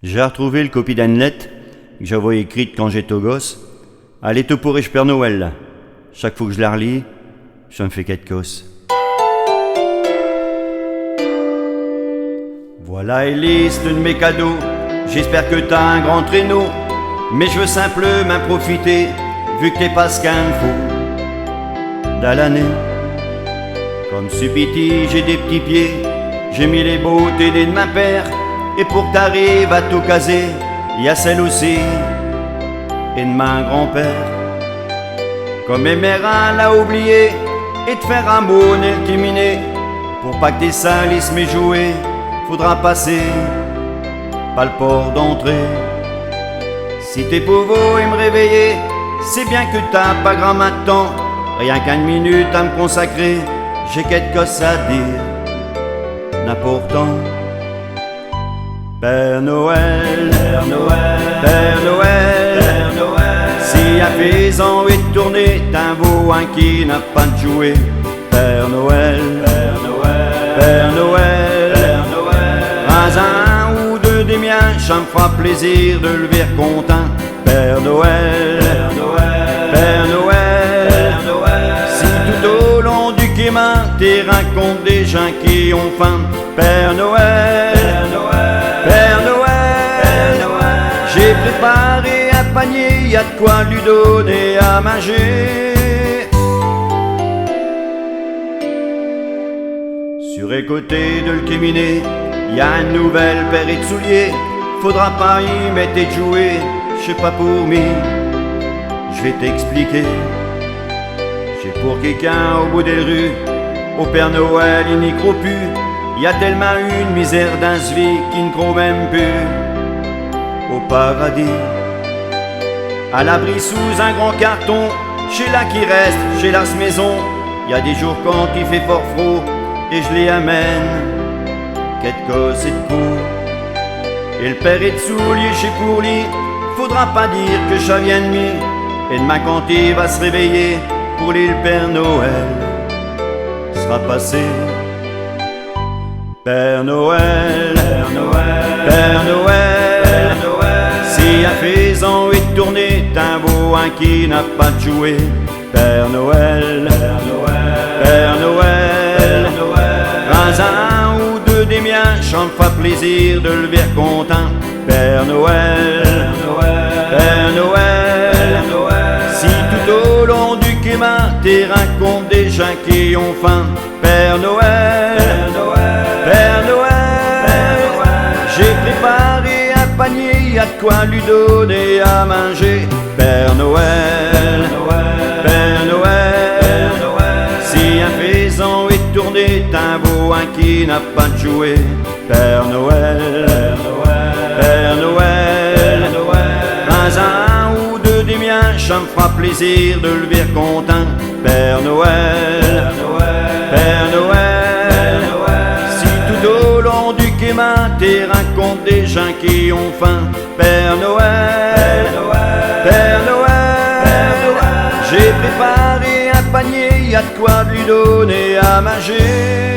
J'ai retrouvé le copie d'une lettre que j'avais écrite quand j'étais gosse. Elle est pour Père Noël, là. Chaque fois que je la relis, ça me fait quelque chose. Voilà Élise de mes cadeaux, j'espère que t'as un grand traîneau, mais je veux simplement profiter, vu que t'es pas ce qu'il faut. Dans l'année, comme Supiti, j'ai des petits pieds, j'ai mis les beautés de ma père, et pour que t'arrives à tout caser, y a celle aussi, et de ma grand-père. Comme mes mères l'a oublié, et te faire un mot n'iltiminé, pour pas que tes salisses mes jouets, faudra passer par le port d'entrée. Si t'es pauvre et me réveiller, c'est bien que t'as pas grand temps, rien qu'une minute à me consacrer, j'ai quelque chose à dire, n'importe. Père Noël, Père Noël, Père Noël, Père Noël, si à présent est tourné, t'un beau un qui n'a pas de jouet. Père Noël, Père Noël, Père Noël, Père Noël, un ou deux des miens, ça me fera plaisir de le voir content. Père Noël, Père Noël, Père Noël, Père Noël, si tout au long du chemin t'es racontes des gens qui ont faim. Père Noël, Père Noël, Père Noël, Père Noël, j'ai préparé un panier, y a de quoi lui donner à manger. Sur les côtés de l'Kéminé, y a une nouvelle paire de souliers, faudra pas y mettre tes jouets, je sais pas pour moi, je vais t'expliquer. J'ai pour quelqu'un au bout des rues, au Père Noël il n'y croit plus, y a tellement une misère dans ce vie qui ne croit même plus au paradis. À l'abri sous un grand carton, chez là qui reste, chez la maison, y a des jours quand il fait fort froid, et je les amène quelque chose de court. Et le père est de souliers chez pour lui, faudra pas dire que ça vient de lui, et demain quand il va se réveiller, pour lui le Père Noël sera passé. Père Noël, Père Noël, Père Noël, Père Noël, si à présent est tourné, t'un beau un qui n'a pas de jouet. Père Noël, Père Noël, Père Noël, Père Noël, un ou deux des miens, ça me fera plaisir de le voir content. Père Noël, Père Noël, Père Noël, Père Noël, si tout au long du chemin t'es racontes des gens qui ont faim. Père Noël, Père Noël, Père Noël, j'ai préparé un panier, y a de quoi lui donner à manger. Père Noël, Père Noël, Père Noël, si un faisan est tourné, t'un beau un qui n'a pas de jouet. Père Noël, Père Noël, Père Noël, un ou deux des miens, ça me fera plaisir de le voir content. Père Noël, Père Noël, si tout au long du chemin t'es racontes des gens qui ont faim. Père Noël, Père Noël, j'ai préparé un panier, y a de quoi lui donner à manger.